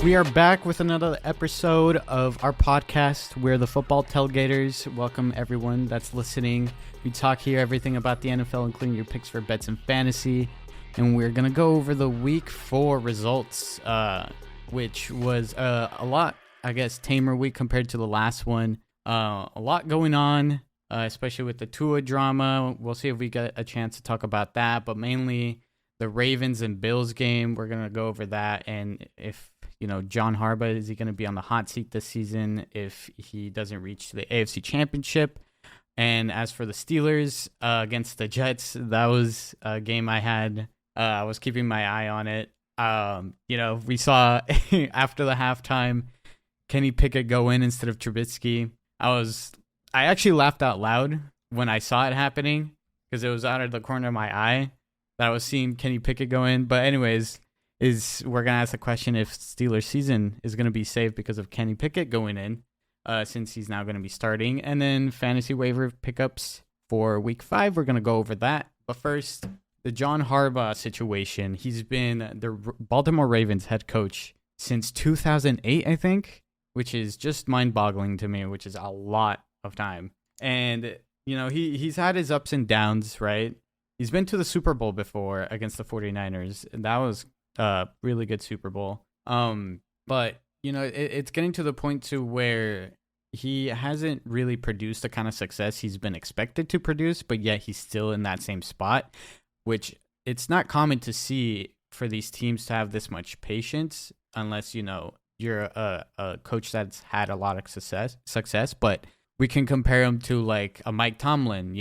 We are back with another episode of our podcast. We're the Football Tailgaters. Welcome everyone that's listening. We talk here everything about the NFL, including your picks for bets and fantasy. And we're going to go over the week 4 results, which was a lot, I guess, tamer week compared to the last one. A lot going on, especially with the Tua drama. We'll see if we get a chance to talk about that, but mainly the Ravens and Bills game. We're going to go over that, and if John Harbaugh, is he going to be on the hot seat this season if he doesn't reach the AFC Championship? And as for the Steelers against the Jets, that was a game I had. I was keeping my eye on it. We saw after the halftime, Kenny Pickett go in instead of Trubisky. I actually laughed out loud when I saw it happening because it was out of the corner of my eye that I was seeing Kenny Pickett go in. But anyways, we're going to ask the question if Steelers season is going to be saved because of Kenny Pickett going in, since he's now going to be starting. And then fantasy waiver pickups for week 5. We're going to go over that. But first, the John Harbaugh situation. He's been the Baltimore Ravens head coach since 2008, I think, which is just mind-boggling to me, which is a lot of time. And, he's had his ups and downs, right? He's been to the Super Bowl before against the 49ers, and that was really good Super Bowl. But it's getting to the point to where he hasn't really produced the kind of success he's been expected to produce, but yet he's still in that same spot, which it's not common to see for these teams to have this much patience unless you're a coach that's had a lot of success. But we can compare him to like a Mike Tomlin,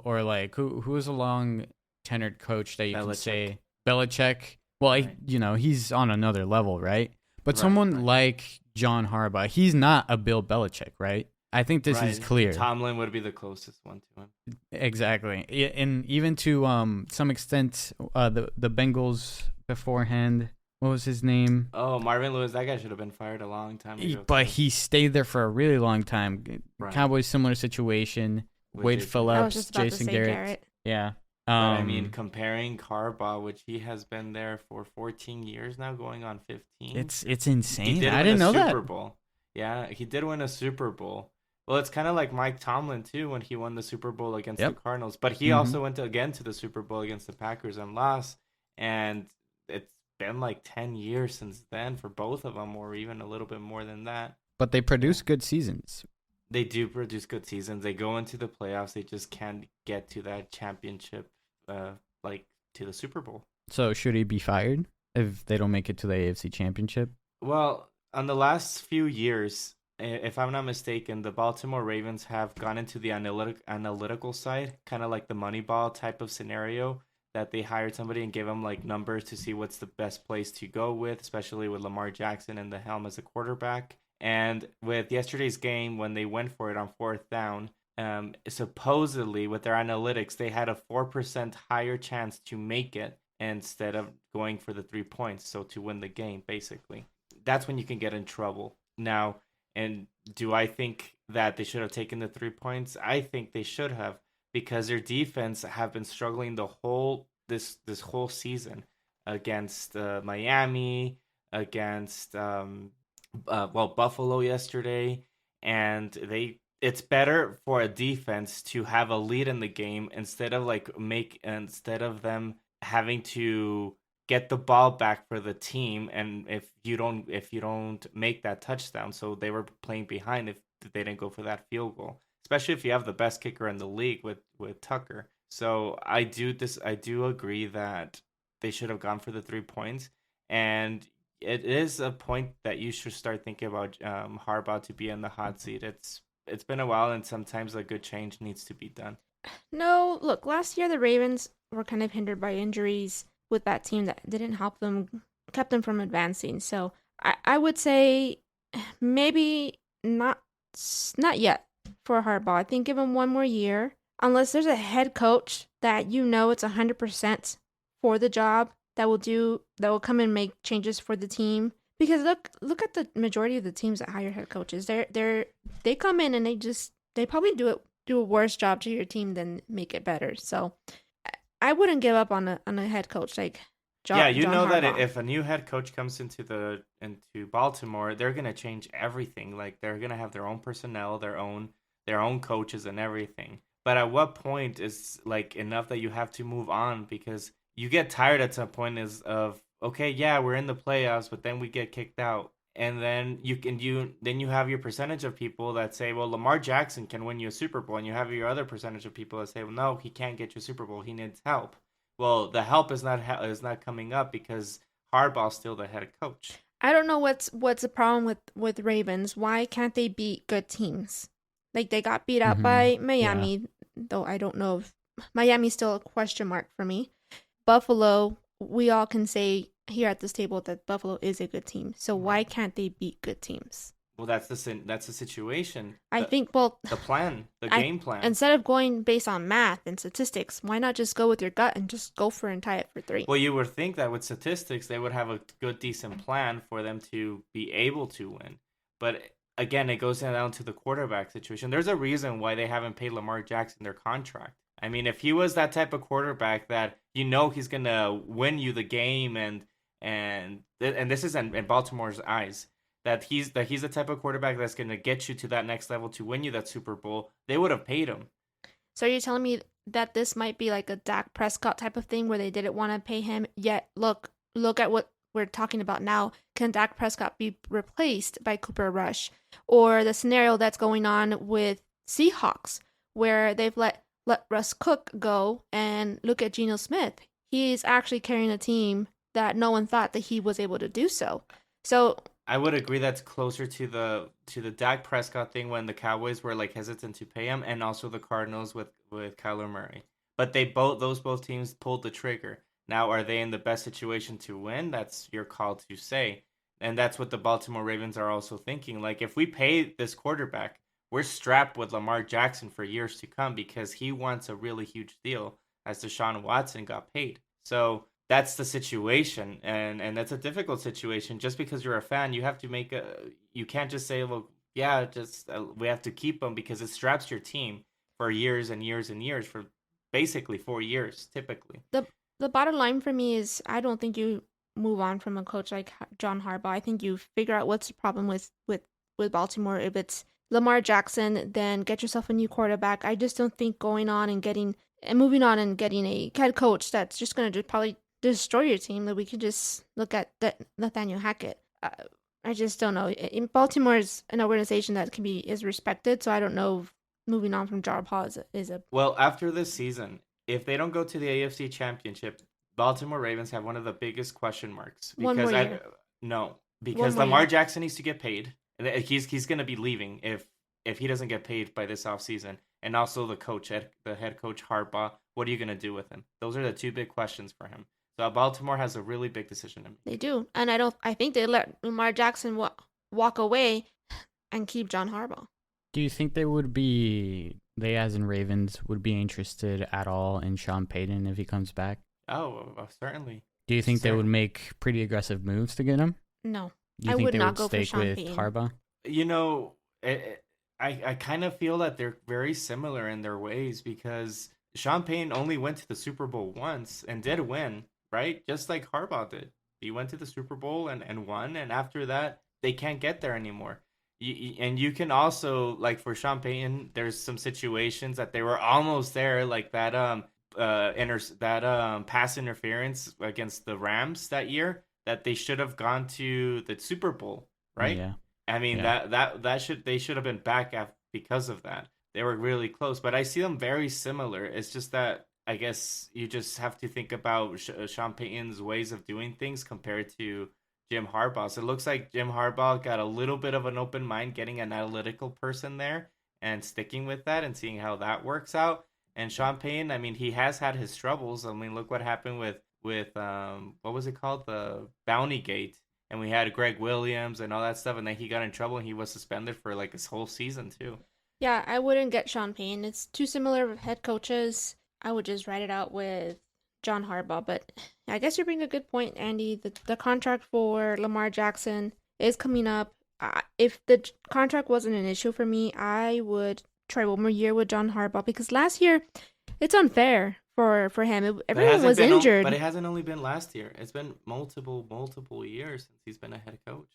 or like who is a long tenured coach that you can say Belichick. Well, right. He's on another level, right? But someone like John Harbaugh, he's not a Bill Belichick, right? I think this is clear. Tomlin would be the closest one to him. Exactly. And even to some extent, the Bengals beforehand, what was his name? Oh, Marvin Lewis. That guy should have been fired a long time ago. But he stayed there for a really long time. Right. Cowboys, similar situation. Wade Phillips, Jason Garrett. Yeah. But comparing Harbaugh, which he has been there for 14 years now, going on 15. It's insane. I didn't know that. Super Bowl. Yeah, he did win a Super Bowl. Well, it's kind of like Mike Tomlin, too, when he won the Super Bowl against the Cardinals. But he also went again to the Super Bowl against the Packers and lost. And it's been like 10 years since then for both of them, or even a little bit more than that. But they produce good seasons. They do produce good seasons. They go into the playoffs. They just can't get to that championship, to the Super Bowl. So should he be fired if they don't make it to the AFC Championship? Well, on the last few years, if I'm not mistaken, the Baltimore Ravens have gone into the analytical side, kind of like the Moneyball type of scenario, that they hired somebody and gave them like numbers to see what's the best place to go with, especially with Lamar Jackson in the helm as a quarterback. And with yesterday's game, when they went for it on 4th down, supposedly with their analytics, they had a 4% higher chance to make it instead of going for the 3 points. So to win the game, basically, that's when you can get in trouble. Now, and do I think that they should have taken the 3 points? I think they should have, because their defense have been struggling this whole season against Miami, against Buffalo yesterday, and it's better for a defense to have a lead in the game instead of them having to get the ball back for the team, and if you don't make that touchdown. So they were playing behind if they didn't go for that field goal, especially if you have the best kicker in the league with Tucker. So I do agree that they should have gone for the 3 points, and it is a point that you should start thinking about Harbaugh to be in the hot seat. It's been a while, and sometimes a good change needs to be done. No, look, last year the Ravens were kind of hindered by injuries with that team that didn't help them, kept them from advancing. So I would say maybe not yet for Harbaugh. I think give him one more year, unless there's a head coach that it's 100% for the job that will come and make changes for the team. Because look at the majority of the teams that hire head coaches. They come in and they probably do a worse job to your team than make it better. So I wouldn't give up on a head coach. Like, Yeah, you John know that Harbaugh. if a new head coach comes into Baltimore, they're gonna change everything. Like they're gonna have their own personnel, their own coaches and everything. But at what point is like enough that you have to move on because you get tired at some point is of okay, yeah, we're in the playoffs, but then we get kicked out. And then you have your percentage of people that say, well, Lamar Jackson can win you a Super Bowl, and you have your other percentage of people that say, well, no, he can't get you a Super Bowl. He needs help. Well, the help is not coming up because Harbaugh's still the head coach. I don't know what's the problem with Ravens. Why can't they beat good teams? Like they got beat out Mm-hmm. by Yeah. Miami, though I don't know if Miami's still a question mark for me. Buffalo, we all can say here at this table that Buffalo is a good team. So why can't they beat good teams? Well, that's the situation. I The, think well, the plan, the I game plan. instead of going based on math and statistics, why not just go with your gut and just go for and tie it for 3? Well, you would think that with statistics, they would have a good, decent plan for them to be able to win. But again, it goes down to the quarterback situation. There's a reason why they haven't paid Lamar Jackson their contract. I mean, if he was that type of quarterback that he's gonna win you the game, and this is in Baltimore's eyes, that he's the type of quarterback that's gonna get you to that next level to win you that Super Bowl, they would have paid him. So you're telling me that this might be like a Dak Prescott type of thing where they didn't want to pay him, yet look at what we're talking about now. Can Dak Prescott be replaced by Cooper Rush? Or the scenario that's going on with Seahawks where they've let Russ Cook go, and look at Geno Smith. He's actually carrying a team that no one thought that he was able to do so. So I would agree that's closer to the Dak Prescott thing when the Cowboys were like hesitant to pay him, and also the Cardinals with Kyler Murray. But both teams pulled the trigger. Now, are they in the best situation to win? That's your call to say, and that's what the Baltimore Ravens are also thinking. Like, if we pay this quarterback, we're strapped with Lamar Jackson for years to come because he wants a really huge deal, as Deshaun Watson got paid. So that's the situation, and that's a difficult situation. Just because you're a fan, you can't just say, well, yeah, just we have to keep him because it straps your team for years and years and years, for basically 4 years typically. the bottom line for me is I don't think you move on from a coach like John Harbaugh. I think you figure out what's the problem with Baltimore. If it's Lamar Jackson, then get yourself a new quarterback. I just don't think going on and moving on and getting a head coach that's just going to probably destroy your team, that we could just look at Nathaniel Hackett. I just don't know. In Baltimore is an organization that is respected, so I don't know if moving on from John Harbaugh is a Well, after this season, if they don't go to the AFC Championship, Baltimore Ravens have one of the biggest question marks One more because year. no, because more Lamar year. Jackson needs to get paid. He's going to be leaving if he doesn't get paid by this offseason. And also the head coach Harbaugh, what are you going to do with him? Those are the two big questions for him. So Baltimore has a really big decision to make. They do, and I think they let Lamar Jackson walk away and keep John Harbaugh. Do you think they as in Ravens would be interested at all in Sean Payton if he comes back? Oh, certainly. Do you think they would make pretty aggressive moves to get him? No, Do you I think would they not would go for stake Sean with Payton. Harbaugh? You know, I kind of feel that they're very similar in their ways because Sean Payton only went to the Super Bowl once and did win, right? Just like Harbaugh did. He went to the Super Bowl and won, and after that, they can't get there anymore. And you can also, like for Sean Payton, there's some situations that they were almost there, like that pass interference against the Rams that year, that they should have gone to the Super Bowl, right? Yeah. I mean Yeah. they should have been back because of that. They were really close, but I see them very similar. It's just that I guess you just have to think about Sean Payton's ways of doing things compared to Jim Harbaugh. So it looks like Jim Harbaugh got a little bit of an open mind, getting an analytical person there and sticking with that and seeing how that works out. And Sean Payton, I mean, he has had his troubles. I mean, look what happened with what was it called, the Bounty Gate, and we had Greg Williams and all that stuff, and then he got in trouble and he was suspended for like his whole season too. Yeah, I wouldn't get Sean Payton. It's too similar head coaches. I would just write it out with John Harbaugh. But I guess you bring a good point, Andy. The contract for Lamar Jackson is coming up. If the contract wasn't an issue for me, I would try one more year with John Harbaugh, because last year it's unfair for him. But it Everyone hasn't was been injured. but it hasn't only been last year. It's been multiple years since he's been a head coach.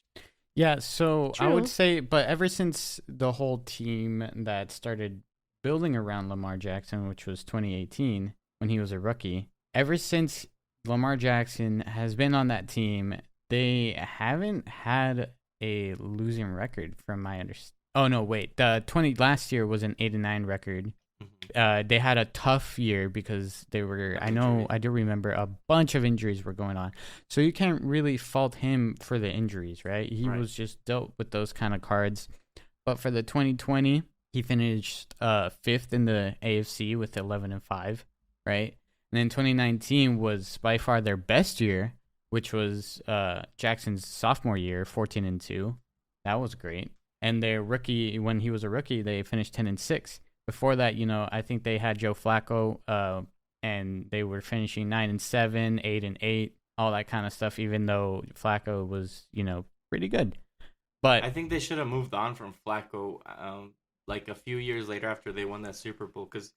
Yeah, so I would True. say, but ever since the whole team that started building around Lamar Jackson, which was 2018 when he was a rookie, ever since Lamar Jackson has been on that team, they haven't had a losing record from my understanding. Oh no, wait. The 20 last year was an 8-9 record. They had a tough year because they were. I do remember a bunch of injuries were going on, so you can't really fault him for the injuries, right? He was just dealt with those kind of cards. But for the 2020, he finished fifth in the AFC with 11-5, right? And then 2019 was by far their best year, which was Jackson's sophomore year, 14-2. That was great. And their rookie, when he was a rookie, they finished 10-6. Before that, I think they had Joe Flacco, and they were finishing 9-7, 8-8, all that kind of stuff. Even though Flacco was, pretty good. But I think they should have moved on from Flacco, like a few years later after they won that Super Bowl, because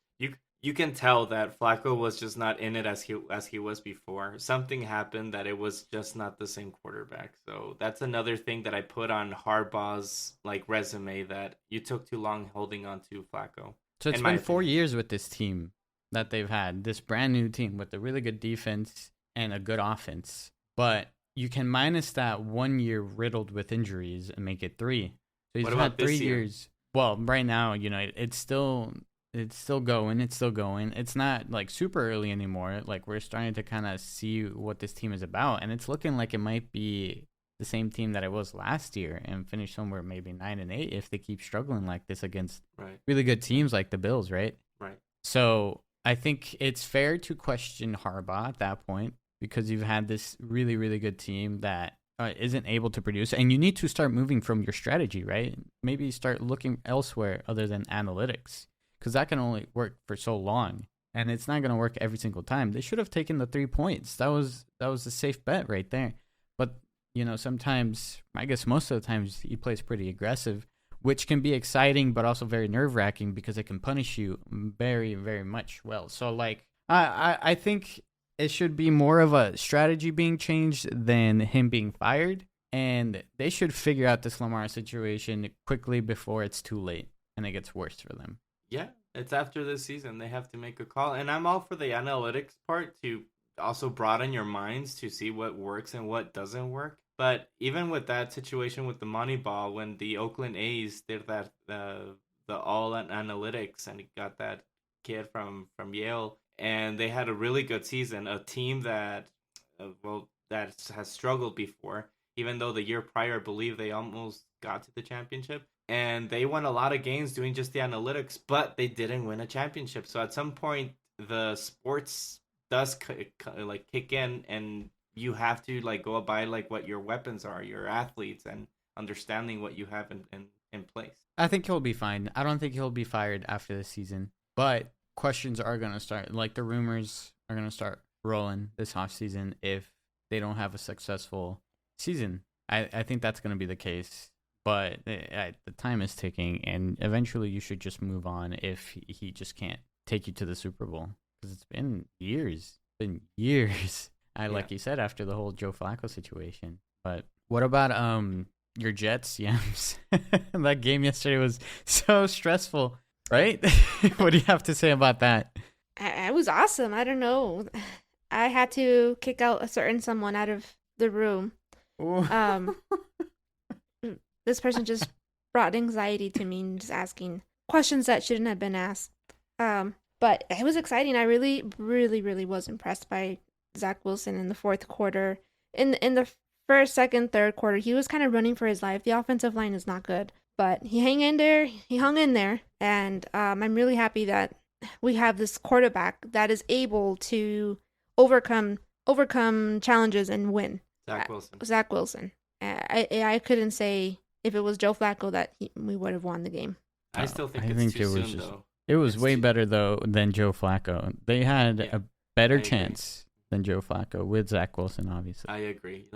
you can tell that Flacco was just not in it as he was before. Something happened that it was just not the same quarterback. So that's another thing that I put on Harbaugh's resume, that you took too long holding on to Flacco. So it's been 4 years with this team that they've had, this brand new team with a really good defense and a good offense. But you can minus that 1 year riddled with injuries and make it 3. So he's had 3 years. Well, right now, it's still going. It's still going. It's not super early anymore. We're starting to kind of see what this team is about, and it's looking like it might be the same team that it was last year and finish somewhere maybe 9-8 if they keep struggling like this against really good teams like the Bills, right? Right. So I think it's fair to question Harbaugh at that point, because you've had this really, really good team that isn't able to produce, and you need to start moving from your strategy, right? Maybe start looking elsewhere other than analytics, because that can only work for so long, and it's not going to work every single time. They should have taken the 3 points. That was a safe bet right there. But sometimes, I guess most of the times, he plays pretty aggressive, which can be exciting, but also very nerve-wracking because it can punish you very, very much well. So, I think it should be more of a strategy being changed than him being fired, and they should figure out this Lamar situation quickly before it's too late and it gets worse for them. Yeah, it's after this season. They have to make a call. And I'm all for the analytics part to also broaden your minds to see what works and what doesn't work. But even with that situation with the Moneyball, when the Oakland A's did that, the all analytics, and it got that kid from Yale, and they had a really good season, a team that has struggled before, even though the year prior, I believe they almost got to the championship. And they won a lot of games doing just the analytics, but they didn't win a championship. So at some point, the sports does kick in, and you have to go by what your weapons are, your athletes, and understanding what you have in place. I think he'll be fine. I don't think he'll be fired after this season, but questions are going to start. The rumors are going to start rolling this offseason if they don't have a successful season. I think that's going to be the case. But the time is ticking, and eventually you should just move on if he just can't take you to the Super Bowl. Because it's been years. Like you said, after the whole Joe Flacco situation. But what about your Jets, Yams? That game yesterday was so stressful, right? What do you have to say about that? It was awesome. I don't know. I had to kick out a certain someone out of the room. This person just brought anxiety to me and just asking questions that shouldn't have been asked. But it was exciting. I really, really, really was impressed by Zach Wilson in the fourth quarter. In the first, second, third quarter, he was kind of running for his life. The offensive line is not good, but he hung in there. And I'm really happy that we have this quarterback that is able to overcome challenges and win. Zach Wilson. I couldn't say if it was Joe Flacco that we would have won the game. I still think it's too soon, though. It was way better, though, than Joe Flacco. They had a better chance than Joe Flacco with Zach Wilson, obviously. I agree.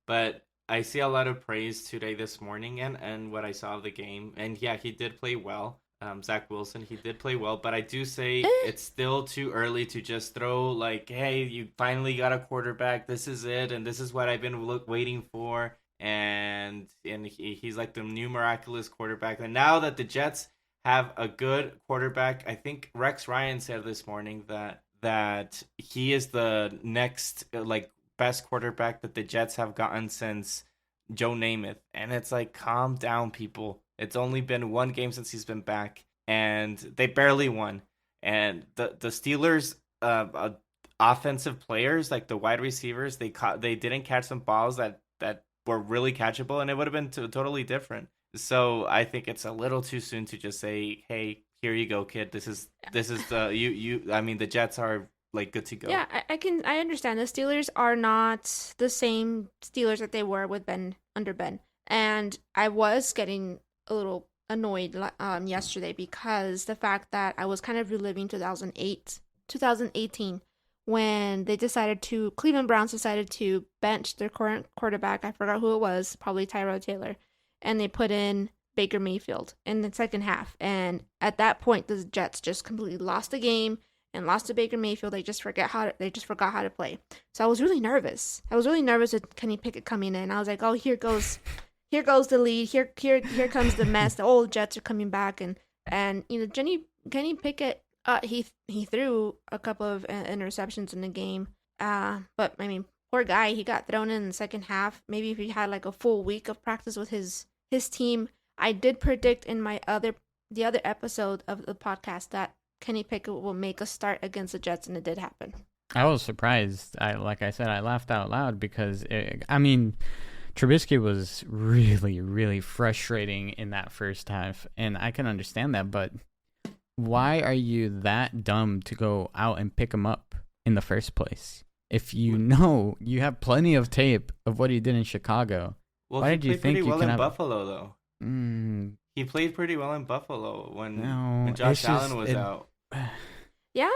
But I see a lot of praise today, this morning, and what I saw of the game. And, yeah, he did play well. Zach Wilson. He did play well, but I do say Eh, it's still too early to just throw like, hey, you finally got a quarterback. This is it, and this is what I've been waiting for. And he's like the new miraculous quarterback. And now that the Jets have a good quarterback, I think Rex Ryan said this morning that he is the next like best quarterback that the Jets have gotten since Joe Namath. And it's like, calm down, people. It's only been one game since he's been back, and they barely won. And the Steelers, offensive players like the wide receivers, they didn't catch some balls that were really catchable, and it would have been totally different. So I think it's a little too soon to just say, "Hey, here you go, kid. This is the you. I mean, the Jets are like good to go." yeah, I understand. The Steelers are not the same Steelers that they were with Ben under Ben, and I was getting a little annoyed yesterday because the fact that I was kind of reliving 2018 when Cleveland Browns decided to bench their current quarterback. I forgot who it was, probably Tyrod Taylor, and they put in Baker Mayfield in the second half. And at that point, the Jets just completely lost the game and lost to Baker Mayfield. They just forgot how to play. So I was really nervous. With Kenny Pickett coming in. I was like, oh, here goes the lead. Here comes the mess. The old Jets are coming back, and Kenny Pickett, he threw a couple of interceptions in the game. But I mean, poor guy, he got thrown in the second half. Maybe if he had like a full week of practice with his team. I did predict in the other episode of the podcast that Kenny Pickett will make a start against the Jets, and it did happen. I was surprised. Like I said, I laughed out loud because Trubisky was really, really frustrating in that first half, and I can understand that, but why are you that dumb to go out and pick him up in the first place? If you know you have plenty of tape of what he did in Chicago, Well, why he did you played think pretty you well can in have... Buffalo, though. He played pretty well in Buffalo when Josh Allen was out. Yeah,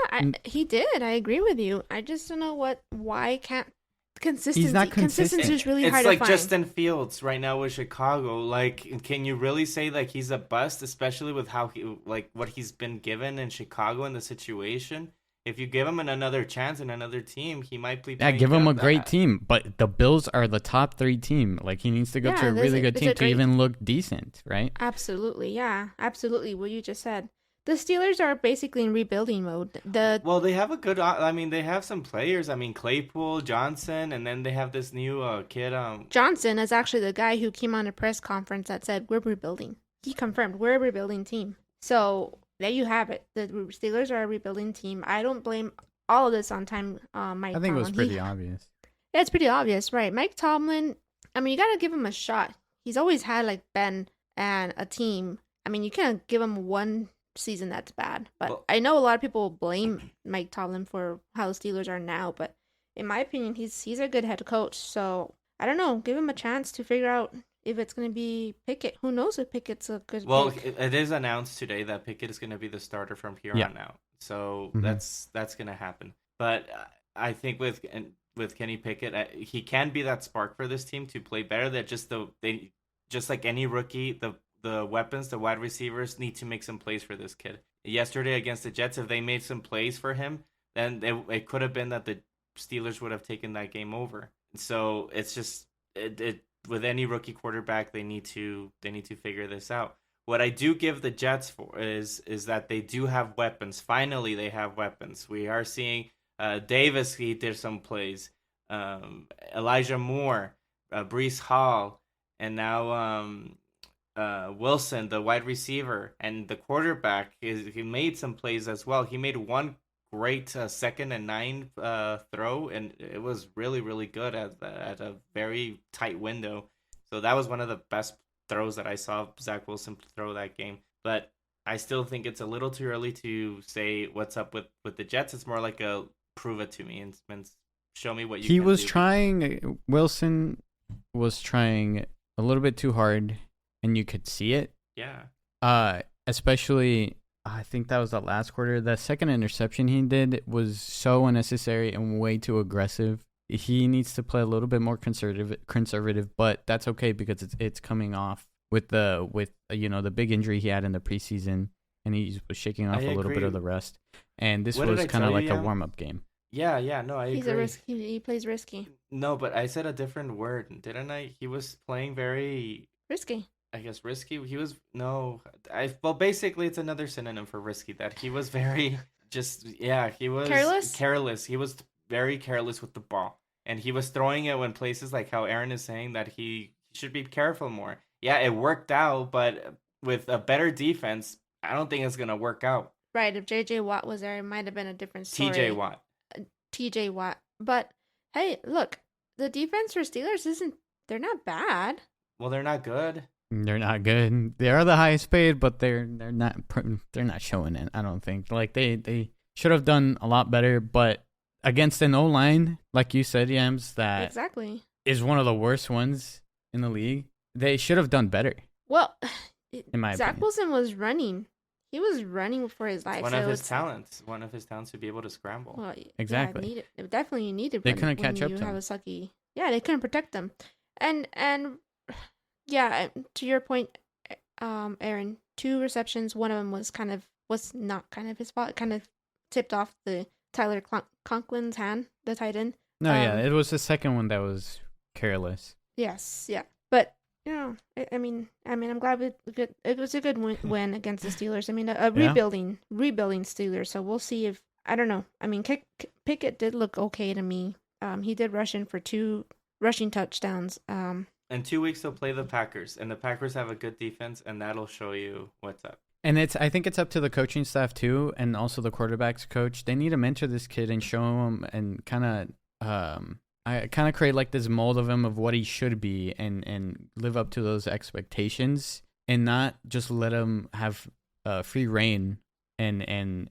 he did. I agree with you. I just don't know why can't consistency. He's not consistent. Consistency is really hard to find. It's like Justin Fields right now with Chicago. Like, can you really say like he's a bust, especially with how what he's been given in Chicago in the situation? If you give him another chance in another team, he might be. Yeah, give him a great team. But the Bills are the top 3 team. Like, he needs to go to a really good team to even look decent, right? Absolutely, yeah, absolutely. What you just said. The Steelers are basically in rebuilding mode. Well, they have a good. I mean, they have some players. I mean, Claypool, Johnson, and then they have this new kid. Johnson is actually the guy who came on a press conference that said we're rebuilding. He confirmed we're a rebuilding team. So there you have it. The Steelers are a rebuilding team. I don't blame all of this on Mike Tomlin. I think it was pretty obvious. Yeah, it's pretty obvious, right? Mike Tomlin. I mean, you gotta give him a shot. He's always had like Ben and a team. I mean, you can't give him one season that's bad, but I know a lot of people blame Mike Tomlin for how the Steelers are now, but in my opinion, he's a good head coach. So I don't know, give him a chance to figure out if it's going to be Pickett. Who knows if Pickett's a good pick. It is announced today that Pickett is going to be the starter from here on out, so that's going to happen. But I think with Kenny Pickett, he can be that spark for this team to play better. That just like any rookie, the weapons, the wide receivers need to make some plays for this kid. Yesterday against the Jets, if they made some plays for him, then it could have been that the Steelers would have taken that game over. So it's just with any rookie quarterback, they need to figure this out. What I do give the Jets for is that they do have weapons. Finally, they have weapons. We are seeing Davis. He did some plays. Elijah Moore, Breece Hall, and now Wilson, the wide receiver, and the quarterback. He made some plays as well. He made one great 2nd and 9 throw, and it was really, really good at a very tight window. So that was one of the best throws that I saw Zach Wilson throw that game. But I still think it's a little too early to say what's up with the Jets. It's more like a prove it to me and show me what you can do. Wilson was trying a little bit too hard, and you could see it. Yeah. Especially, I think that was the last quarter. The second interception he did was so unnecessary and way too aggressive. He needs to play a little bit more conservative, but that's okay because it's coming off with the big injury he had in the preseason, and he was shaking off a little bit agree. of the rust. And this What did was I kind of tell like you, a Yam? warm-up game. Yeah, no, I He's agree. he plays risky. No, but I said a different word, didn't I? He was playing very, Risky. I guess, risky. He was no, well, basically, it's another synonym for risky. That he was very he was Careless? careless. He was very careless with the ball, and he was throwing it when places like how Aaron is saying that he should be careful more. Yeah, it worked out, but with a better defense, I don't think it's gonna work out. Right. If J.J. Watt was there, it might have been a different story. T.J. Watt. T.J. Watt. But hey, look, the defense for Steelers they're not bad. Well, they're not good. They're not good. They are the highest paid, but they're not showing it. I don't think. Like they should have done a lot better. But against an O-line, like you said, Yams, that Exactly. is one of the worst ones in the league. They should have done better. Well, in my Zach opinion. Wilson was running. He was running for his life. One of his talents to be able to scramble. Well, Exactly. Yeah, definitely needed. They couldn't when catch up you to have him. a sucky. Yeah, they couldn't protect them. And yeah, to your point, Aaron, 2 receptions. One of them was not kind of his fault. It kind of tipped off the Tyler Conklin's hand, the tight end. No, yeah, it was the second one that was careless. Yes, yeah, but you know, I mean, I'm glad it was a good win against the Steelers. I mean, a rebuilding Steelers. So we'll see if I don't know. I mean, Pickett did look okay to me. He did rush in for 2 rushing touchdowns. In 2 weeks, they'll play the Packers, and the Packers have a good defense, and that'll show you what's up. And I think it's up to the coaching staff too, and also the quarterback's coach. They need to mentor this kid and show him, and kind of create like this mold of him of what he should be, and live up to those expectations, and not just let him have free reign and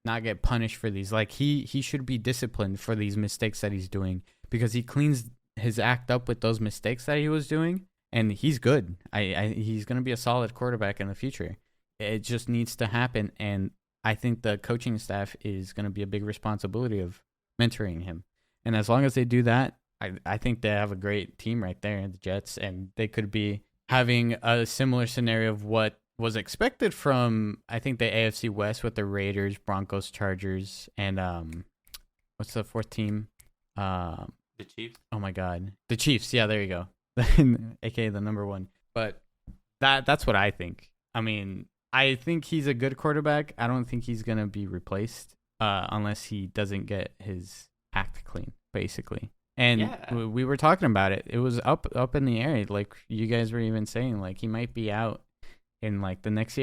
not get punished for these. Like he should be disciplined for these mistakes that he's doing, because he cleans his act up with those mistakes that he was doing, and he's good. He's gonna be a solid quarterback in the future. It just needs to happen, and I think the coaching staff is gonna be a big responsibility of mentoring him. And as long as they do that, I think they have a great team right there, the Jets, and they could be having a similar scenario of what was expected from, I think, the AFC West with the Raiders, Broncos, Chargers, and what's the 4th team? The Chiefs. Oh my God, the Chiefs. Yeah, there you go, aka the number 1. But that's what I think. I mean, I think he's a good quarterback. I don't think he's gonna be replaced unless he doesn't get his act clean, basically. And we were talking about it. It was up in the air. Like you guys were even saying, like he might be out in like the next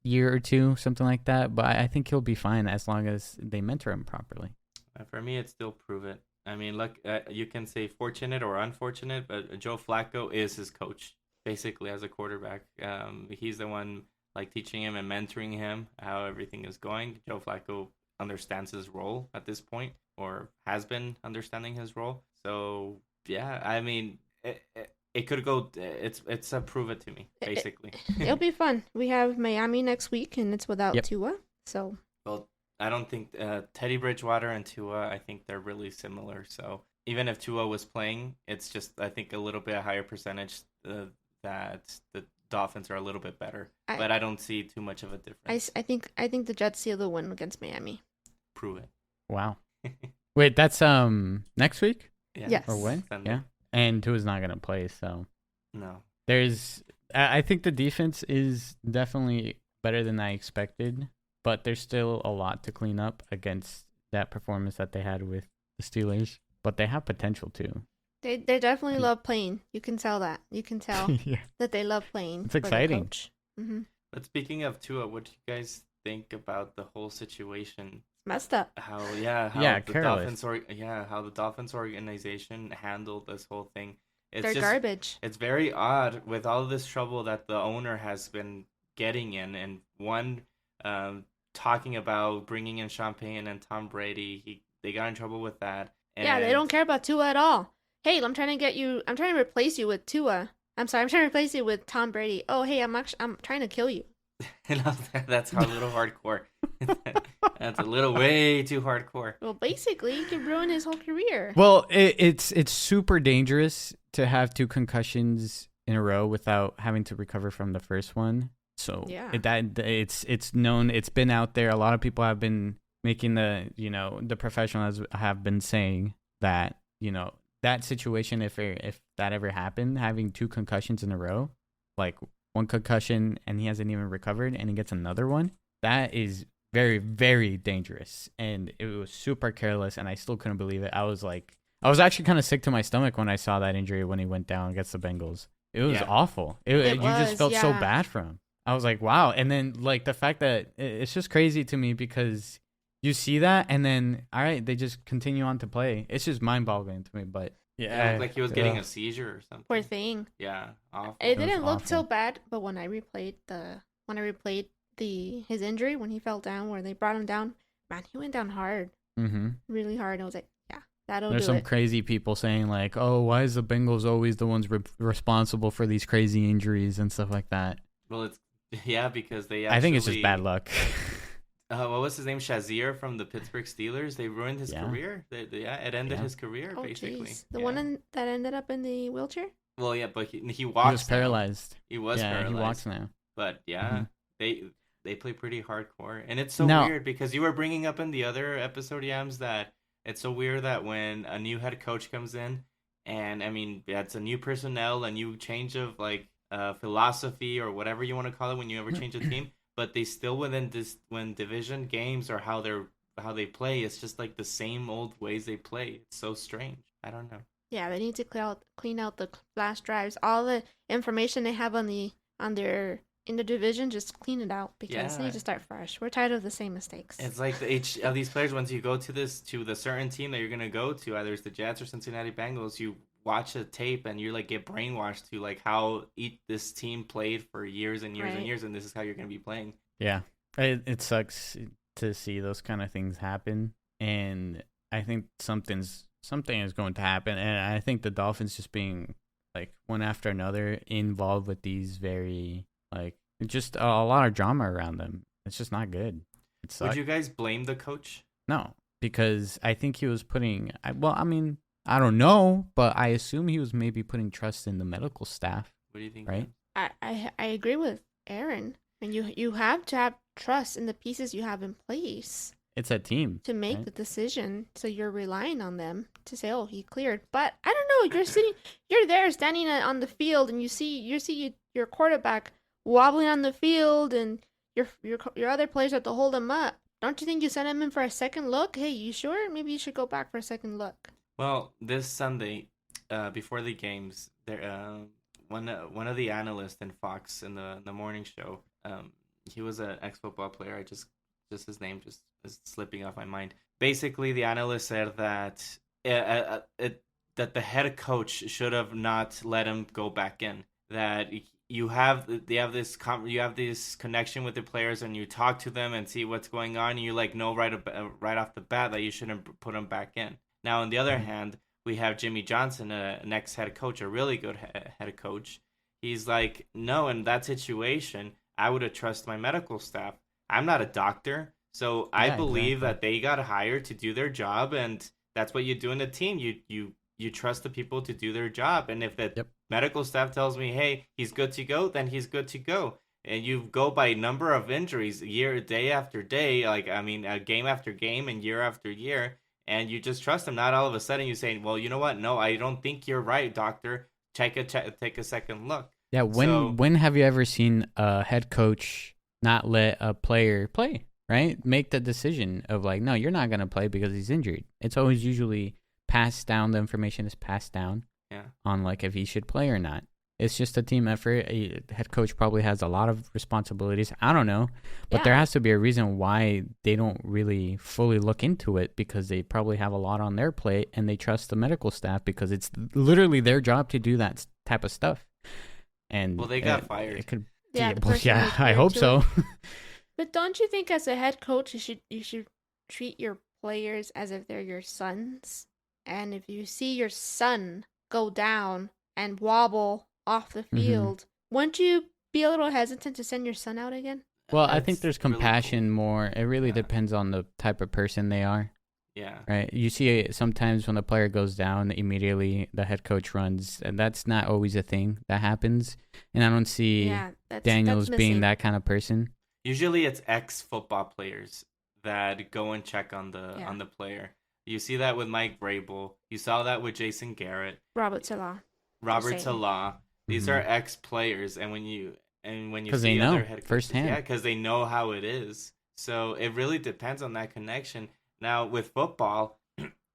year or 2, something like that. But I think he'll be fine as long as they mentor him properly. For me, it's still prove it. I mean, look, you can say fortunate or unfortunate, but Joe Flacco is his coach, basically, as a quarterback. He's the one like teaching him and mentoring him how everything is going. Joe Flacco understands his role at this point, or has been understanding his role. So yeah, I mean, it could go. It's a prove it to me, basically. It'll be fun. We have Miami next week, and it's without Tua. So well, I don't think Teddy Bridgewater and Tua, I think they're really similar. So even if Tua was playing, it's just, I think, a little bit higher percentage that the Dolphins are a little bit better. But I don't see too much of a difference. I think the Jets seal the win against Miami. Prove it. Wow. Wait, that's next week? Yeah. Yes. Or when? Sunday. Yeah. And Tua's not gonna play, so No. I think the defense is definitely better than I expected, but there's still a lot to clean up against that performance that they had with the Steelers. But they have potential too. They definitely love playing. You can tell that. You can tell that they love playing. It's exciting. Mm-hmm. But speaking of Tua, what do you guys think about the whole situation? Messed up. How the Dolphins organization handled this whole thing. They're garbage. It's very odd with all this trouble that the owner has been getting in, and one talking about bringing in champagne and Tom Brady. They got in trouble with that. And they don't care about Tua at all. Hey, I'm trying to replace you with Tua. I'm sorry, I'm trying to replace you with Tom Brady. Oh, hey, I'm trying to kill you. That's a little hardcore. That's a little way too hardcore. Well, basically, you can ruin his whole career. Well, it's super dangerous to have 2 concussions in a row without having to recover from the first one. So Yeah. it's known, it's been out there. A lot of people have been making the professionals have been saying that, that situation, if that ever happened, having 2 concussions in a row, like 1 concussion and he hasn't even recovered and he gets another one, that is very, very dangerous. And it was super careless, and I still couldn't believe it. I was actually kind of sick to my stomach when I saw that injury when he went down against the Bengals. It was awful. You just felt so bad for him. I was like, wow. And then like the fact that it's just crazy to me, because you see that and then, all right, they just continue on to play. It's just mind-boggling to me. But It looked like he was getting a seizure or something. Poor thing. Yeah, awful. It didn't look awful. so bad, but when I replayed his injury when he fell down, where they brought him down, man, he went down hard, really hard. I was like, yeah, that'll There's do some it. crazy people saying like, oh, why is the Bengals always the ones responsible for these crazy injuries and stuff like that? Well, it's because they. I think it's just bad luck. What was his name? Shazier from the Pittsburgh Steelers. They ruined his career. It ended his career basically. Geez. The one that ended up in the wheelchair. Well, yeah, but he walks. He was paralyzed. He was paralyzed. He walks now. But yeah, they play pretty hardcore, and it's so weird because you were bringing up in the other episode, Yams, that it's so weird that when a new head coach comes in, and I mean that's a new personnel, a new change of like philosophy or whatever you want to call it when you ever change a team, but they still when division games or how they play, it's just like the same old ways they play. It's so strange. I don't know. Yeah, they need to clean out the flash drives, all the information they have in the division. Just clean it out because they need to start fresh. We're tired of the same mistakes. It's like each of these players, once you go to the certain team that you're gonna go to, either it's the Jets or Cincinnati Bengals, you watch a tape and you like get brainwashed to like how this team played for years and years and years, and this is how you're gonna be playing. Yeah, it sucks to see those kind of things happen, and I think something is going to happen, and I think the Dolphins just being like one after another involved with these very like just a lot of drama around them. It's just not good. It sucks. Would you guys blame the coach? No, because I think he was putting. I mean, I don't know, but I assume he was maybe putting trust in the medical staff. What do you think? Right? I agree with Aaron, and you have to have trust in the pieces you have in place. It's a team to make the decision, so you're relying on them to say, "Oh, he cleared." But I don't know. You're there standing on the field, and you see your quarterback wobbling on the field, and your other players have to hold him up. Don't you think you send him in for a second look? Hey, you sure? Maybe you should go back for a second look. Well, this Sunday, before the games, there one of the analysts in Fox in the morning show, he was an ex-football player. I just his name just is slipping off my mind. Basically, the analyst said that that the head coach should have not let him go back in. That you have this connection with the players, and you talk to them and see what's going on. And you like know right off the bat that you shouldn't put them back in. Now, on the other hand, we have Jimmy Johnson, an ex-head coach, a really good head coach. He's like, no, in that situation, I would have trusted my medical staff. I'm not a doctor, so I believe that they got hired to do their job, and that's what you do in a team. You trust the people to do their job, and if the medical staff tells me, hey, he's good to go, then he's good to go. And you go by number of injuries, day after day, game after game and year after year, and you just trust them. Not all of a sudden you say, well, you know what? No, I don't think you're right, doctor. Take a second look. Yeah, when have you ever seen a head coach not let a player play, right? Make the decision of like, no, you're not going to play because he's injured. It's always usually passed down. The information is passed down on like if he should play or not. It's just a team effort. A head coach probably has a lot of responsibilities. I don't know, but there has to be a reason why they don't really fully look into it, because they probably have a lot on their plate and they trust the medical staff because it's literally their job to do that type of stuff. And well, they got fired. It could, Yeah, I hope so. But don't you think as a head coach you should treat your players as if they're your sons? And if you see your son go down and wobble off the field, wouldn't you be a little hesitant to send your son out again? Well, I think there's compassion really more. It really depends on the type of person they are. Yeah. Right. You see it sometimes when the player goes down, immediately the head coach runs, and that's not always a thing that happens. And I don't see Yeah, Daniels that's being missing. that kind of person. Usually it's ex-football players that go and check on Yeah. the player. You see that with Mike Vrabel. You saw that with Jason Garrett, Robert Salah. Robert Same. Salah. These Mhm. are ex-players, and when you 'Cause they see know other head coaches, firsthand. yeah, because they know how it is. So it really depends on that connection. Now with football,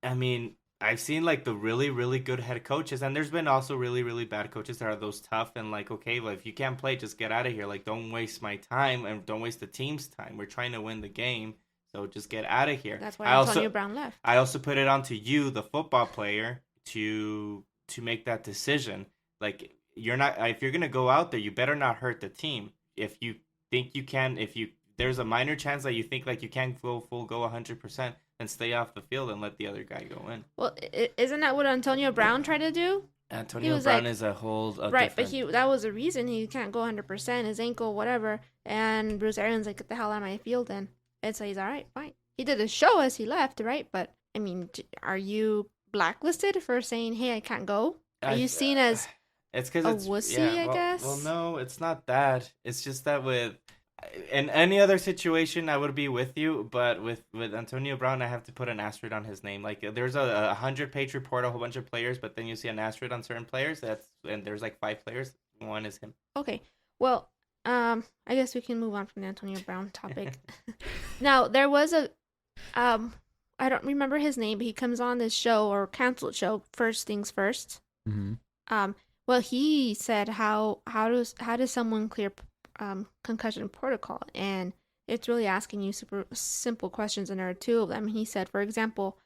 I mean, I've seen like the really, really good head coaches, and there's been also really, really bad coaches that are those tough and like, okay, well, if you can't play, just get out of here. Like, don't waste my time and don't waste the team's time. We're trying to win the game, so just get out of here. That's why I Antonio also, Brown left. I also put it onto you, the football player, to make that decision. Like, you're not if you're gonna go out there, you better not hurt the team. If you think you can, if you there's a minor chance that you think like you can't go 100%, then stay off the field and let the other guy go in. Well, isn't that what Antonio Brown tried to do? Antonio was Brown like- is a whole Right, but different- that was the reason he can't go 100%, his ankle, whatever. And Bruce Arians like, get the hell out of my field then. And so he's all right, fine. He did a show as he left, right? But I mean, are you blacklisted for saying, hey, I can't go? Are you seen as it's because a it's wussy, yeah, I well, guess? Well, no, it's not that. It's just that with in any other situation, I would be with you, but with Antonio Brown, I have to put an asterisk on his name. Like there's a 100-page report, a whole bunch of players, but then you see an asterisk on certain players. And there's like 5 players. One is him. Okay, well, I guess we can move on from the Antonio Brown topic. Now, there was I don't remember his name, but he comes on this show or canceled show, First Things First. Mm-hmm. Well, he said how does someone clear concussion protocol, and it's really asking you super simple questions, and there are 2 of them. He said, for example,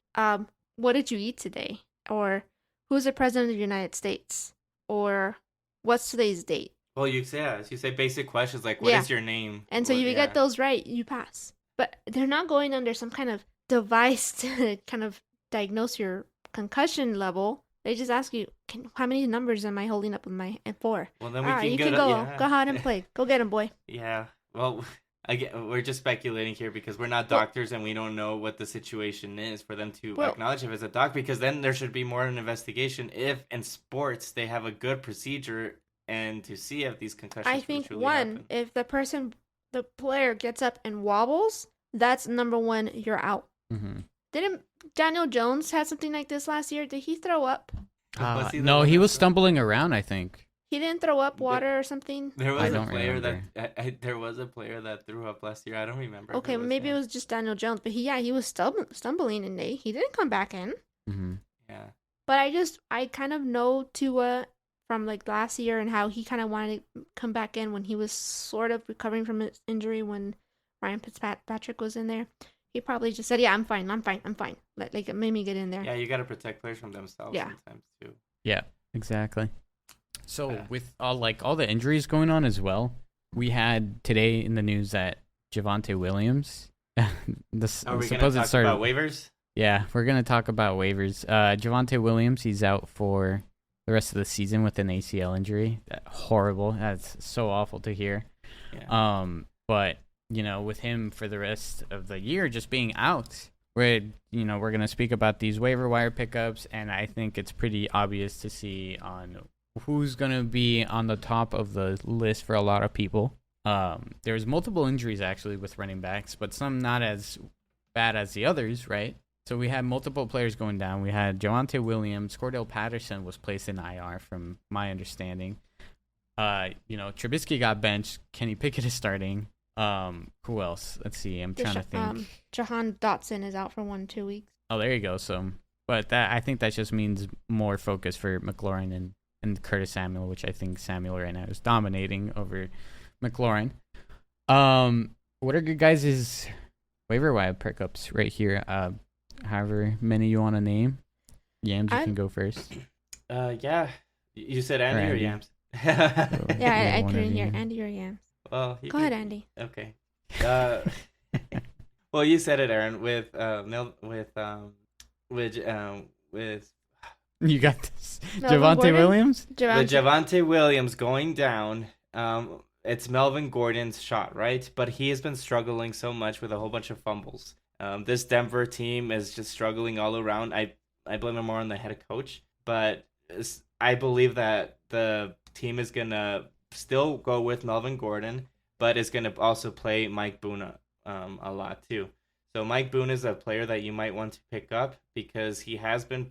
what did you eat today, or who's the president of the United States, or what's today's date? Well, you say basic questions like what is your name, and so what, if you get those right, you pass. But they're not going under some kind of device to kind of diagnose your concussion level. They just ask you, how many numbers am I holding up with my 4? Well, then You can go ahead and play. Go get him, boy. Yeah. Well, again, we're just speculating here because we're not doctors and we don't know what the situation is for them to acknowledge if it's a doc. Because then there should be more of an investigation if in sports they have a good procedure and to see if these concussions. I think happen. If the player gets up and wobbles, that's number 1. You're out. Mm-hmm. Didn't Daniel Jones have something like this last year? Did he throw up? No, he was stumbling around, I think. He didn't throw up water or something? There was a player remember. there was a player that threw up last year. I don't remember. Okay, maybe it was just Daniel Jones, but he was stumbling and he didn't come back in. Mm-hmm. Yeah. But I kind of know Tua from like last year and how he kind of wanted to come back in when he was sort of recovering from his injury when Ryan Fitzpatrick was in there. He probably just said, "Yeah, I'm fine. Like, made me get in there." Yeah, you got to protect players from themselves sometimes too. Yeah, exactly. So with all the injuries going on as well, we had today in the news that Javonte Williams. Are we going to talk about waivers? Yeah, we're going to talk about waivers. Javonte Williams, he's out for the rest of the season with an ACL injury. Horrible. That's so awful to hear. Yeah. But with him for the rest of the year just being out, we're going to speak about these waiver wire pickups, and I think it's pretty obvious to see on who's going to be on the top of the list for a lot of people. There's multiple injuries actually with running backs, but some not as bad as the others, right? So we had multiple players going down. We had Javonte Williams, Cordell Patterson was placed in IR from my understanding. Trubisky got benched. Kenny Pickett is starting. Who else? Let's see. I'm trying to think. Jahan Dotson is out for 1-2 weeks. Oh, there you go. So, but I think that just means more focus for McLaurin and Curtis Samuel, which I think Samuel right now is dominating over McLaurin. What are your guys' waiver wire pickups right here? However many you want to name. Yams, you can go first. Yeah. You said Andy or Yams? Yeah, I couldn't hear Andy or Yams. Well, go ahead, Andy. Okay. Well, you said it, Aaron. With you got this. Javonte Williams. With Javonte Williams going down, it's Melvin Gordon's shot, right? But he has been struggling so much with a whole bunch of fumbles. This Denver team is just struggling all around. I blame it more on the head coach, but I believe that the team is gonna still go with Melvin Gordon, but is gonna also play Mike Boone a lot too. So Mike Boone is a player that you might want to pick up because he has been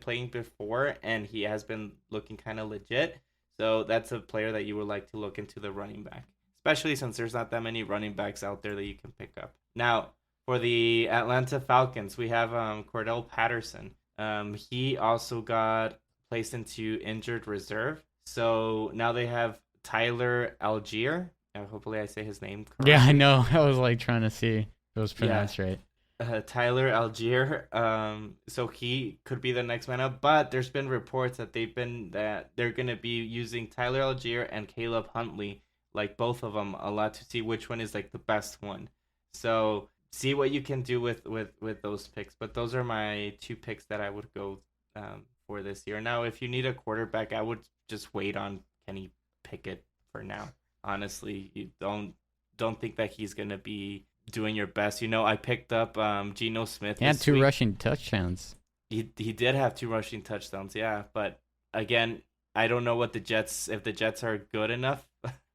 playing before and he has been looking kind of legit. So that's a player that you would like to look into the running back, especially since there's not that many running backs out there that you can pick up. Now, for the Atlanta Falcons, we have Cordell Patterson. He also got placed into injured reserve. So now they have Tyler Algier. Hopefully I say his name correctly. Yeah, I know. I was like trying to see if it was pronounced right. Tyler Algier. So he could be the next man up, but there's been reports that they're gonna be using Tyler Algier and Caleb Huntley, like both of them, a lot to see which one is like the best one. So see what you can do with those picks. But those are my 2 picks that I would go for this year. Now, if you need a quarterback, I would just wait on Kenny Pickett for now. Honestly, you don't think that he's gonna be doing your best. I picked up Geno Smith. He had 2 rushing touchdowns. He did have 2 rushing touchdowns, yeah. But again, I don't know if the Jets are good enough.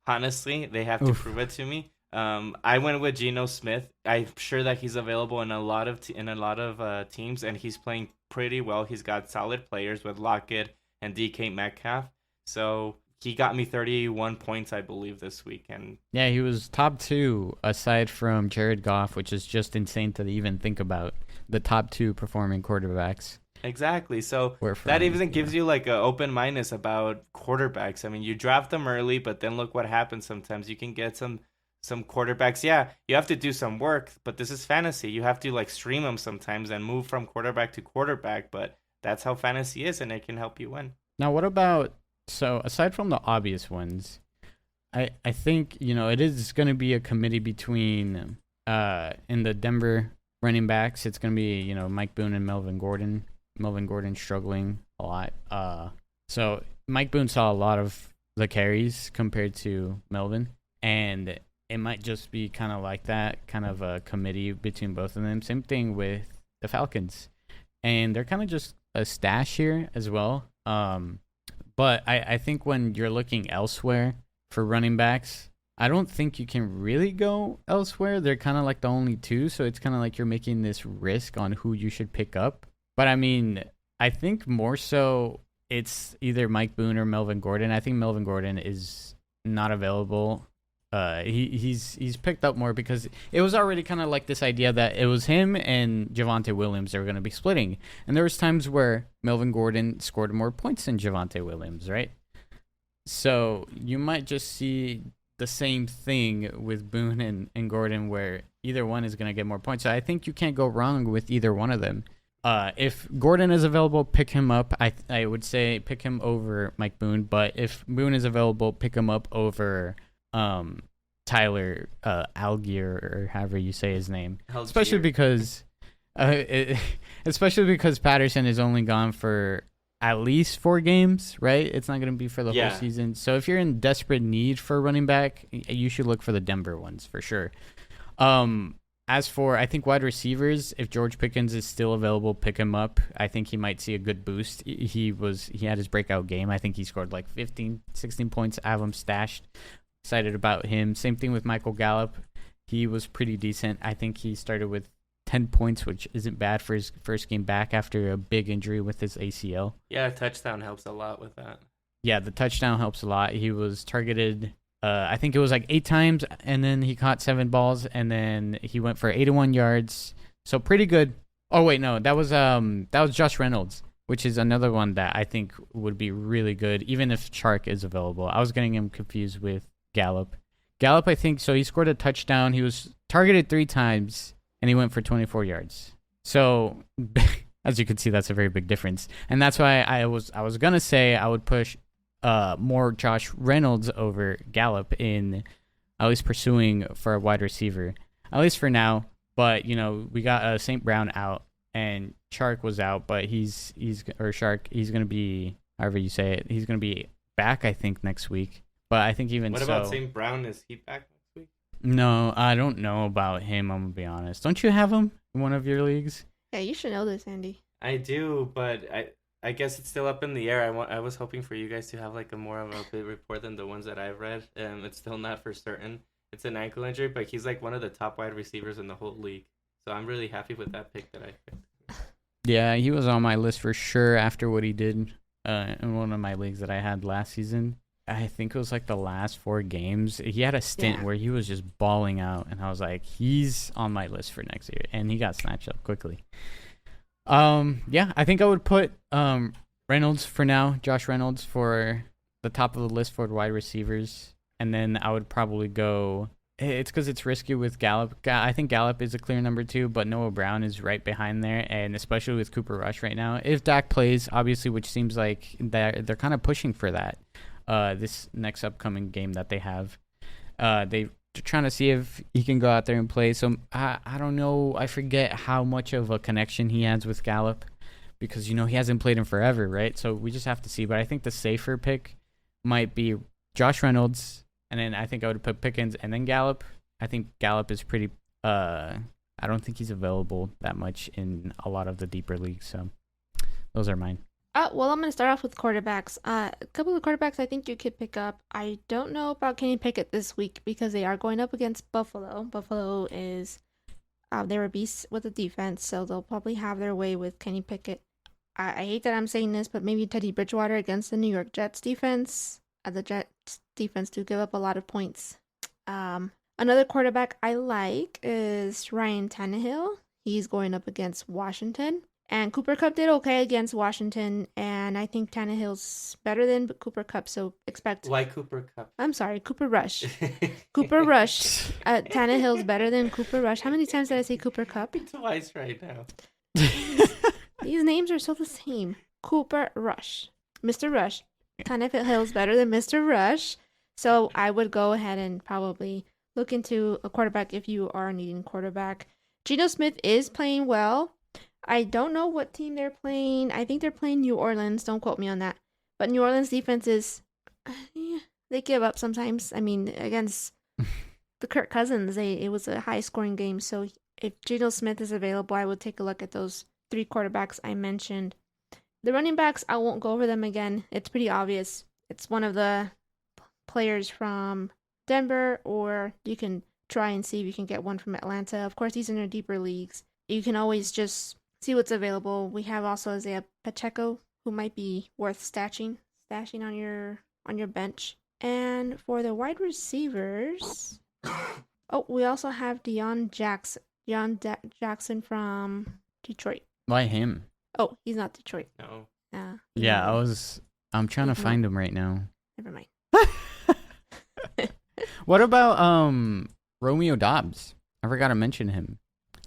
Honestly, they have to prove it to me. I went with Geno Smith. I'm sure that he's available in a lot of teams, and he's playing pretty well. He's got solid players with Lockett and DK Metcalf. So he got me 31 points, I believe, this week. And yeah, he was top 2 aside from Jared Goff, which is just insane to even think about. The top 2 performing quarterbacks. Exactly. So that even gives you like an open mindedness about quarterbacks. I mean, you draft them early, but then look what happens sometimes. You can get some quarterbacks. Yeah, you have to do some work, but this is fantasy. You have to like stream them sometimes and move from quarterback to quarterback, but that's how fantasy is, and it can help you win. Now, what about, so aside from the obvious ones, I think, it is going to be a committee between in the Denver running backs. It's going to be, Mike Boone and Melvin Gordon. Melvin Gordon struggling a lot. So Mike Boone saw a lot of the carries compared to Melvin, and it might just be kind of like that, kind of a committee between both of them. Same thing with the Falcons, and they're kind of just a stash here as well. But I think when you're looking elsewhere for running backs, I don't think you can really go elsewhere. They're kind of like the only 2, so it's kind of like you're making this risk on who you should pick up. But I mean, I think more so it's either Mike Boone or Melvin Gordon. I think Melvin Gordon is not available. He's picked up more because it was already kind of like this idea that it was him and Javonte Williams that were going to be splitting. And there was times where Melvin Gordon scored more points than Javonte Williams, right? So you might just see the same thing with Boone and Gordon where either one is going to get more points. So I think you can't go wrong with either one of them. If Gordon is available, pick him up. I would say pick him over Mike Boone. But if Boone is available, pick him up over Tyler Algier, or however you say his name. Algier. Especially because Patterson is only gone for at least 4 games, right? It's not going to be for the whole season. So if you're in desperate need for a running back, you should look for the Denver ones for sure. As for, I think, wide receivers, if George Pickens is still available, pick him up. I think he might see a good boost. He had his breakout game. I think he scored like 15, 16 points. I have him stashed. Excited about him. Same thing with Michael Gallup. He was pretty decent. I think he started with 10 points, which isn't bad for his first game back after a big injury with his ACL. Yeah, a touchdown helps a lot with that. Yeah, the touchdown helps a lot. He was targeted, I think it was like 8 times, and then he caught 7 balls, and then he went for 81 yards. So pretty good. Oh, wait, no, that was Josh Reynolds, which is another one that I think would be really good, even if Chark is available. I was getting him confused with Gallup. Gallup, I think, so he scored a touchdown. He was targeted 3 times, and he went for 24 yards. So, as you can see, that's a very big difference. And that's why I was going to say I would push more Josh Reynolds over Gallup in at least pursuing for a wide receiver, at least for now. But, we got St. Brown out, and Chark was out, but he's going to be, however you say it, he's going to be back, I think, next week. But I think even What about St. Brown? Is he back next week? No, I don't know about him. I'm gonna be honest. Don't you have him in one of your leagues? Yeah, you should know this, Andy. I do, but I guess it's still up in the air. I was hoping for you guys to have like a more of a big report than the ones that I've read. It's still not for certain. It's an ankle injury, but he's like one of the top wide receivers in the whole league. So I'm really happy with that pick that I picked. Yeah, he was on my list for sure after what he did in one of my leagues that I had last season. I think it was like the last 4 games. He had a stint where he was just balling out, and I was like, he's on my list for next year, and he got snatched up quickly. Yeah, I think I would put Reynolds for now, Josh Reynolds for the top of the list for wide receivers, and then I would probably go. It's because it's risky with Gallup. I think Gallup is a clear number 2, but Noah Brown is right behind there, and especially with Cooper Rush right now. If Dak plays, obviously, which seems like they're kind of pushing for that. This next upcoming game that they have, they're trying to see if he can go out there and play. So I don't know. I forget how much of a connection he has with Gallup because he hasn't played in forever, right? So we just have to see. But I think the safer pick might be Josh Reynolds, and then I think I would put Pickens and then Gallup. I think Gallup is pretty. I don't think he's available that much in a lot of the deeper leagues. So those are mine. Well, I'm going to start off with quarterbacks. A couple of quarterbacks I think you could pick up. I don't know about Kenny Pickett this week because they are going up against Buffalo. Buffalo is, they're a beast with the defense, so they'll probably have their way with Kenny Pickett. I hate that I'm saying this, but maybe Teddy Bridgewater against the New York Jets defense. The Jets defense do give up a lot of points. Another quarterback I like is Ryan Tannehill. He's going up against Washington. And Cooper Kupp did okay against Washington, and I think Tannehill's better than Cooper Kupp, so expect... Why Cooper Kupp? I'm sorry, Cooper Rush. Cooper Rush. Tannehill's better than Cooper Rush. How many times did I say Cooper Kupp? Twice right now. These names are so the same. Cooper Rush. Mr. Rush. Tannehill's better than Mr. Rush, so I would go ahead and probably look into a quarterback if you are needing quarterback. Geno Smith is playing well. I don't know what team they're playing. I think they're playing New Orleans. Don't quote me on that. But New Orleans defense is, they give up sometimes. I mean, against the Kirk Cousins, it was a high-scoring game. So if Geno Smith is available, I would take a look at those 3 quarterbacks I mentioned. The running backs, I won't go over them again. It's pretty obvious. It's one of the players from Denver, or you can try and see if you can get one from Atlanta. Of course, these are in your deeper leagues. You can always just see what's available. We have also Isaiah Pacheco, who might be worth stashing on your bench. And for the wide receivers, we also have Deion Jackson from Detroit. Why him? Oh, he's not Detroit. No. Yeah, I'm trying to find him right now. Never mind. What about Romeo Doubs? I forgot to mention him.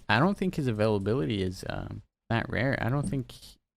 I don't think his availability is that rare. I don't think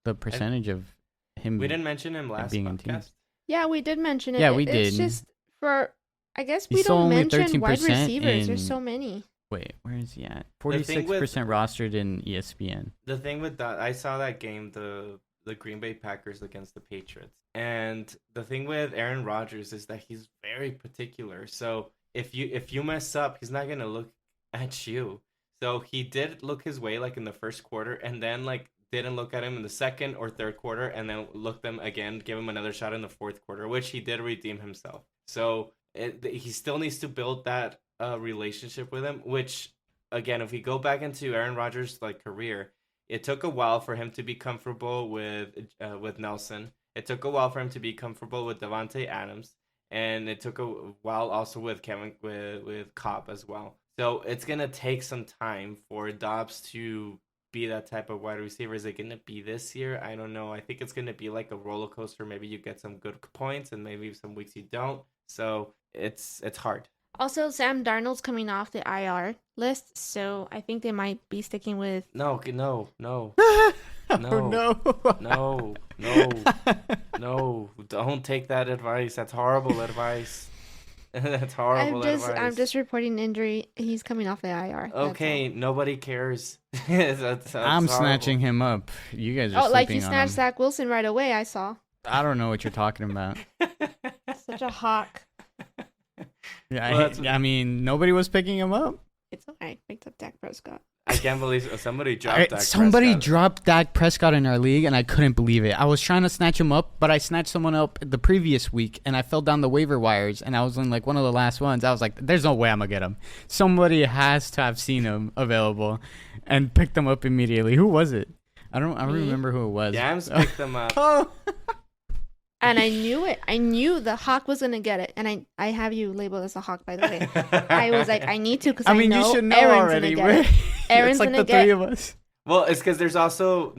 the percentage of him. We didn't mention him last being in teams. podcast. Yeah, we did mention it. Yeah, we It's did. just for, I guess we He's don't only mention wide 13% receivers. There's in- so many. Wait, where is he at? The thing 46% with- rostered in ESPN. The thing with that, I saw that game, the Green Bay Packers against the Patriots. And the thing with Aaron Rodgers is that he's very particular. So if you mess up, he's not going to look at you. So he did look his way like in the first quarter, and then like didn't look at him in the second or third quarter, and then looked them again, give him another shot in the fourth quarter, which he did redeem himself. So he still needs to build that relationship with him, which again, if we go back into Aaron Rodgers' like career, it took a while for him to be comfortable with Nelson. It took a while for him to be comfortable with Devontae Adams, and it took a while also with with Cobb as well. So it's gonna take some time for Dobbs to be that type of wide receiver. Is it gonna be this year? I don't know. I think it's gonna be like a roller coaster. Maybe you get some good points, and maybe some weeks you don't. So it's hard. Also, Sam Darnold's coming off the IR list, so I think they might be sticking with... No. Oh, No. Don't take that advice. That's horrible advice. That's horrible advice. I'm just reporting injury. He's coming off the IR. Okay, nobody cares. That's I'm horrible. snatching him up. You guys are like you sleeping on snatched him. Zach Wilson right away, I saw. I don't know what you're talking about. Such a hawk. Yeah, Well, I mean, nobody was picking him up. It's alright. Picked up Dak Prescott. I can't believe somebody dropped Dak Somebody Prescott. dropped Dak Prescott in our league, and I couldn't believe it. I was trying to snatch him up, but I snatched someone up the previous week, and I fell down the waiver wires, and I was in like one of the last ones. I was like, "There's no way I'm gonna get him." Somebody has to have seen him available, and picked him up immediately. Who was it? I don't remember who it was. Yams picked them up. Oh. And I knew it. I knew the Hawk was gonna get it. And I have you labeled as a Hawk, by the way. I was like, I need to because I mean, know you should know Aaron's already. gonna get it. Aaron's it's like gonna the get three of us. Well, it's because there's also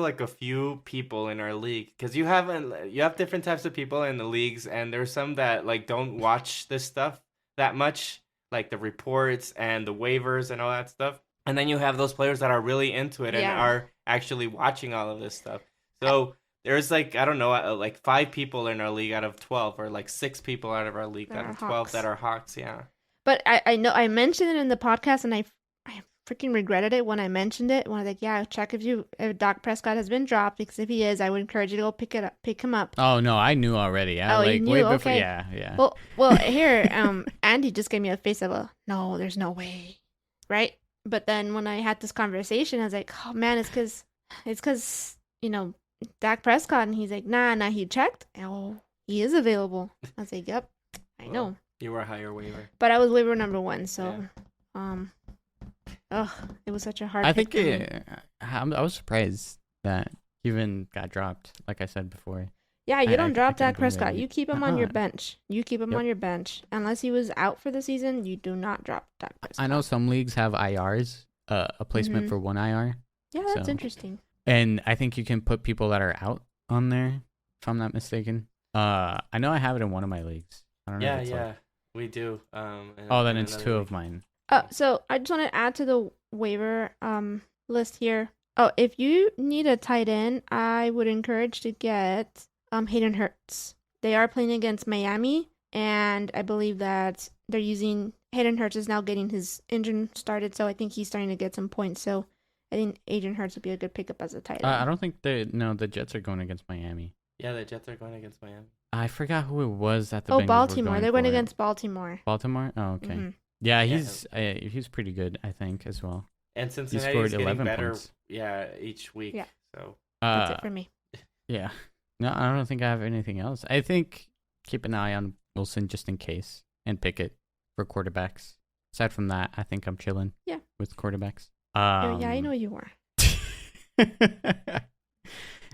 like a few people in our league because you have different types of people in the leagues, and there's some that like don't watch this stuff that much, like the reports and the waivers and all that stuff. And then you have those players that are really into it and are actually watching all of this stuff. So there's like, I don't know, like 5 people in our league out of 12, or like 6 people out of our league out of 12 Hawks. that are Hawks. Yeah. But I know I mentioned it in the podcast, and I freaking regretted it when I mentioned it. When I was like, yeah, check if Dak Prescott has been dropped, because if he is, I would encourage you to go pick him up. Oh no, I knew already. You knew? Way before. Okay. Yeah. Well, here, Andy just gave me a face of no, there's no way, right? But then when I had this conversation, I was like, oh man, it's because Dak Prescott, and he's like, nah, he checked. Oh, he is available. I was like, yep, I know. You were a higher waiver. But I was waiver number 1, so it was such a hard. I pick think for me. I was surprised that he even got dropped. Like I said before. Yeah, you don't drop couldn't Dak Prescott. believe it. You keep him on your Uh-huh. bench. On your bench. Unless he was out for the season, you do not drop Dak Prescott. I know some leagues have IRs, a placement Mhm. for 1 IR, Yeah, that's so. interesting. and I think you can put people that are out on there, if I'm not mistaken. I know I have it in one of my leagues. I don't know. Yeah, if it's yeah, like- we do. then in it's another 2 league. of mine. So I just want to add to the waiver list here. Oh, if you need a tight end, I would encourage to get Hayden Hurts. They are playing against Miami, and I believe that they're using Hayden Hurts is now getting his engine started, so I think he's starting to get some points. So I think Hayden Hurts would be a good pickup as a tight end. I don't think the Jets are going against Miami. Yeah, the Jets are going against Miami. I forgot who it was that the Bengals were Baltimore. They're going for. against Baltimore. Baltimore. Oh, okay. Mhm. Yeah, Yeah. he's pretty good, I think, as well. And Cincinnati scored is getting 11 better. points. Yeah, each week. Yeah. So That's it for me. Yeah. No, I don't think I have anything else. I think keep an eye on Wilson just in case, and Pickett for quarterbacks. Aside from that, I think I'm chilling. Yeah. With quarterbacks. Yeah, I know you were.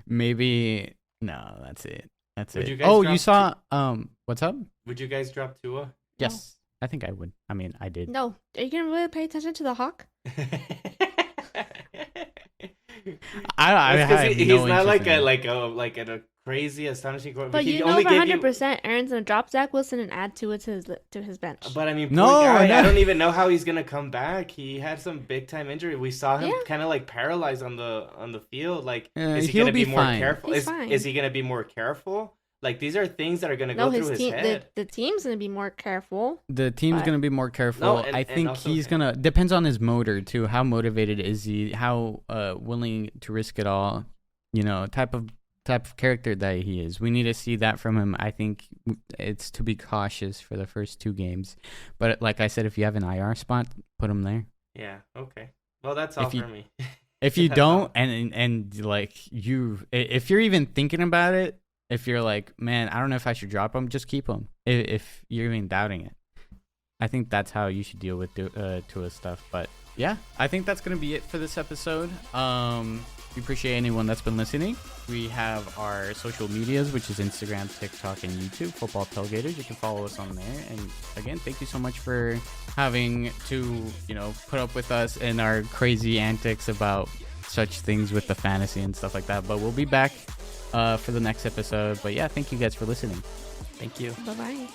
Maybe no. That's it. That's Would it. you guys Oh, drop you saw what's up? would you guys drop Tua? Yes, I think I would. I mean, I did. No, are you gonna really pay attention to the Hawk? I It's 'cause have he's no not like interest in it. like a crazy astonishing quarterback. But he you know only for gave 100%, Aaron's gonna drop Zach Wilson and add Tua to his bench. But I mean, No, poor guy, no. I don't even know how he's gonna come back. He had some big time injury. We saw him Yeah. kind of like paralyzed on the field. Like, is he he'll gonna be be more fine. careful? He's Is fine. is he gonna be more careful? Like, these are things that are gonna No, go through his his team, head. the team's gonna be more careful. The team's But- gonna be more careful. No, and I think also- he's gonna depends on his motor too. How motivated is he? How willing to risk it all? You know, type of character that he is. We need to see that from him. I think it's to be cautious for the first 2 games. But like I said, if you have an IR spot, put him there. Yeah. Okay. Well, that's all If you- for me. If you That's all. don't, and like if you're even thinking about it, if you're like, man, I don't know if I should drop him, just keep him. If you're even doubting it, I think that's how you should deal with Tua's stuff. But yeah, I think that's gonna be it for this episode. We appreciate anyone that's been listening. We have our social medias, which is Instagram, TikTok, and YouTube, Football Tailgaters. You can follow us on there. And again, thank you so much for having to, put up with us and our crazy antics about such things with the fantasy and stuff like that. But we'll be back for the next episode. But yeah, thank you guys for listening. Thank you. Bye bye.